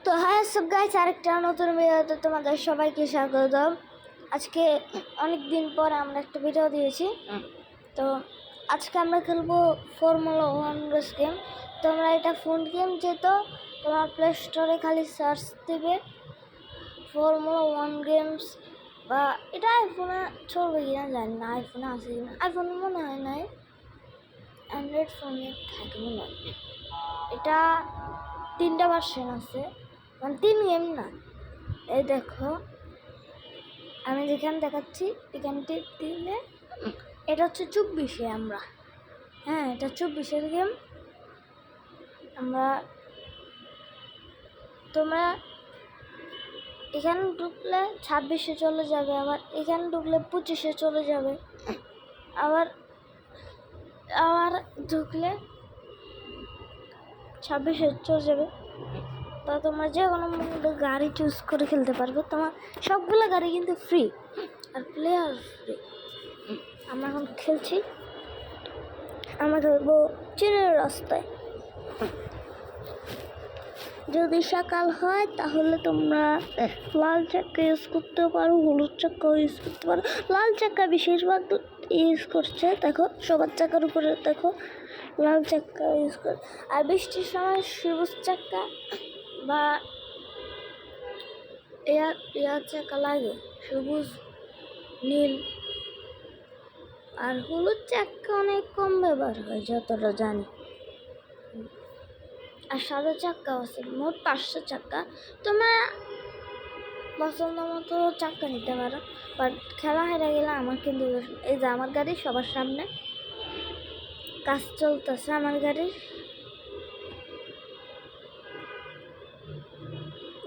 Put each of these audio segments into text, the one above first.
তো হ্যাঁ সব গাইস, আরেকটা নতুন ভিডিওতে তোমাদের সবাইকে স্বাগতম। আজকে অনেক দিন পর আমরা একটা ভিডিও দিয়েছি। তো আজকে আমরা খেলবো ফর্মুলা 1 রেস গেম। তোমরা এটা ফোন গেম, যেহেতু তোমার প্লে স্টোরে খালি সার্চ দিবে ফর্মুলা 1 গেমস, বা এটা আইফোনে চলবে কিনা জানি না, আইফোনে আছে কিনা, আইফোনে মনে হয় নাই, অ্যান্ড্রয়েড ফোনে থাকে মনে হয়। এটা 3টা ভার্সন আছে, মানে 3 গেম না। এই দেখো আমি যেখানে দেখাচ্ছি এখানটি দিলে এটা হচ্ছে 24-এ আমরা, হ্যাঁ এটা 24-এর গেম। আমরা তোমরা এখানে ঢুকলে 26-এ চলে যাবে, আবার এখানে ঢুকলে 25-এ চলে যাবে, আবার আবার ঢুকলে 26-এ চলে যাবে। তা তোমরা যে কোনো গাড়ি চুজ করে খেলতে পারবে। তোমার সবগুলো গাড়ি কিন্তু ফ্রি, আর প্লেয়ার ফ্রি। আমরা এখন খেলছি, আমরা খেলবো চীনের রাস্তায়। যদি সকাল হয় তাহলে তোমরা লাল চাক্কা ইউজ করতে পারো, হলুদ চাক্কা ইউজ করতে পারো। লাল চাক্কা বেশিরভাগ ইউজ করছে, দেখো সবার চাকার উপরে দেখো লাল চাক্কা ইউজ করে। আর বৃষ্টির সময় সবুজ চাক্কা বা এয়ার চাকা লাগে, সবুজ, নীল। আর হলুদ চাক্কা অনেক কম ব্যবহার হয় যতটা জানি। আর সাদা চাক্কা আছে, মোট 500 চাক্কা। তোমরা পছন্দ মতো চাক্কা নিতে পারো, বাট খেলা হেরে গেলে আমার কিন্তু এই যে আমার গাড়ি সবার সামনে কাজ চলতেছে, আমার গাড়ির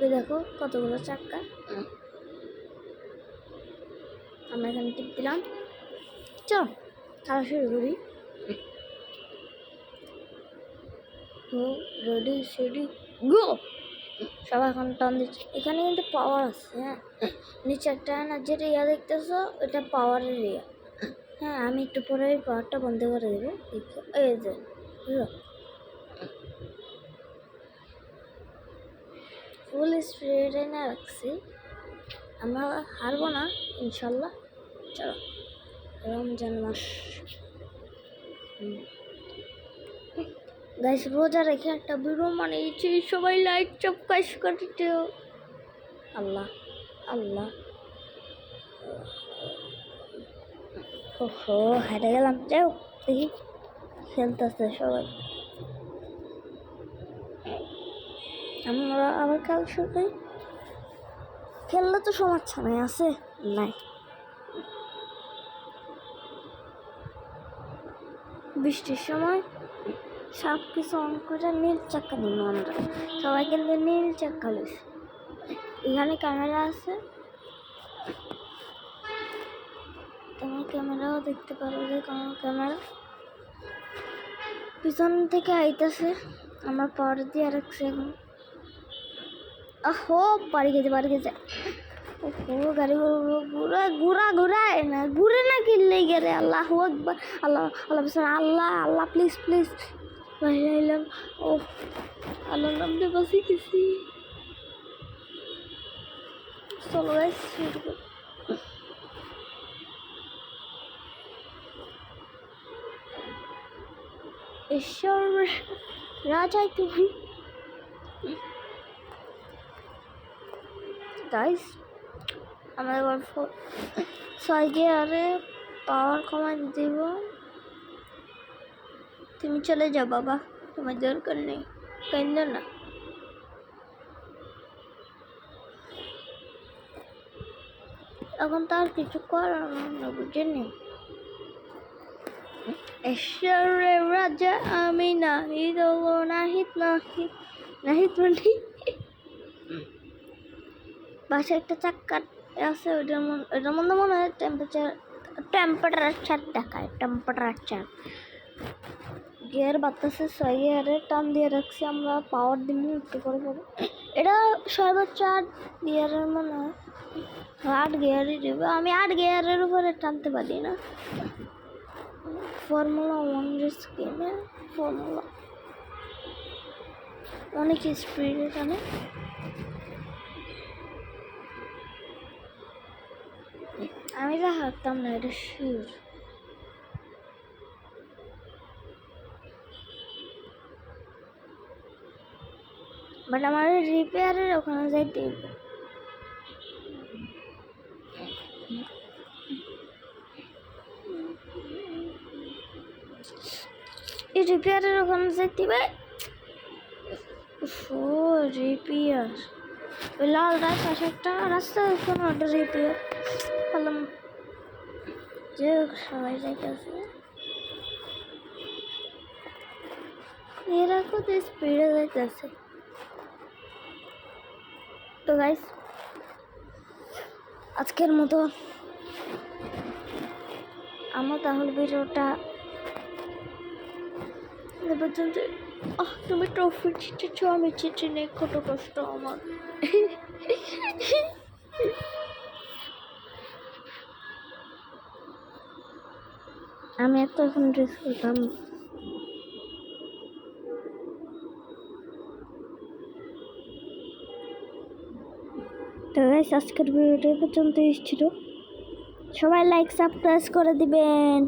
ওই দেখো কতগুলো চাক্কা। আমরা এখানে টিপ দিলাম, চল খেলা শুরু করি। রেডি সেডি গো। সবাই এখন টান দিচ্ছে। এখানে কিন্তু পাওয়ার আছে, হ্যাঁ নিচে একটা না যেটা ইয়া দেখতেছো এটা পাওয়ারের ইয়া। হ্যাঁ আমি একটু পরে ওই পাওয়ারটা বন্ধ করে দেবো। এই যে ফুল স্পিডে না রাখছি, আমরা হারবো না ইনশাল্লাহ। চলো রমজান মাস গাইস, রোজা রেখে একটা ভিডিও বানিয়েছি, সবাই লাইক চপকাইস করতে। আল্লাহ আল্লাহ, ওহো হেরে গেলাম। যাও দেখি খেলতেছে সবাই, আমরা আবার খেল শুরু করি। খেললে তো সমস্যা নাই, আছে নাই। বৃষ্টির সময় সব কিছু অন করে নীল চাক্কা নিব আমরা, সবাই কিন্তু নীল চাক্কা লইছে। এখানে ক্যামেরা আছে, তোমার ক্যামেরাও দেখতে পারো, যে কোনো ক্যামেরা পিছন থেকে আইতেছে। আমার পাওয়ার দিয়ে রাখছে এখন। আহো বাড়ি গেছে। ওহো গাড়ি ঘুরা ঘুরা ঘুরায় না, ঘুরে না কিনলেই গেলে। আল্লাহ আকবার, আল্লাহ আল্লাহ আল্লাহ আল্লাহ, প্লিজ প্লিজ ভাইলাম। ও আল্লাহ নামতে বসে গেছি। চলো গাইস শুরু করি। ঈশ্বর রাজাই তুমি। গাইস আমরা এবার 6 গিয়ারে পাওয়ার কমাই দিব। তুমি চলে যাও বাবা, তোমার দরকার নেই, কেন না। এখন তো আর কিছু করার না, বুঝেনি। ঈশ্বরের রাজা আমি নাহিদ নাহিদ নাহিদ নাহিদ মানে বাসায় একটা চাক্কা আছে, ওইটার মধ্যে মনে হয় টেম্পারেচার দেখায়, টেম্পারেচার। গিয়ার বাতাসে 6 গিয়ারে টান দিয়ে রাখছি আমরা, পাওয়ার দিব একটু করে পরে। এটা সর্বোচ্চ 8 গিয়ারের মনে হয়, 8 গিয়ারই দেবে। আমি 8 গিয়ারের উপরে টানতে পারি না। ফর্মুলা 1 রেস গেমে ফর্মুলা অনেক স্পিড এখানে। আমি তো হারতাম না, এটা শিওর। বাট আমার রিপেয়ারের ওখানে যাইতে হবে। এই রিপেয়ারের ওখানে যাইতে হবে। ও রিপেয়ার, ওই লাল রায় পাশে একটা রাস্তা, ওখানে ওটা রিপেয়ার পেলাম। যে সবাই যাইতেছে, এরা কত স্পিডে যাইতেছে। তো গাইস, আজকের মতো আমার তাহলে ভিডিওটা পর্যন্ত। তুমি ট্রফি জিতেছ, আমি জিতে নেই, কত কষ্ট আমার। আমি এত এখন ড্রেস করতাম। তো গাইস, আজকের ভিডিওটা পর্যন্ত ছিল। সবাই লাইক সাবস্ক্রাইব করে দিবেন।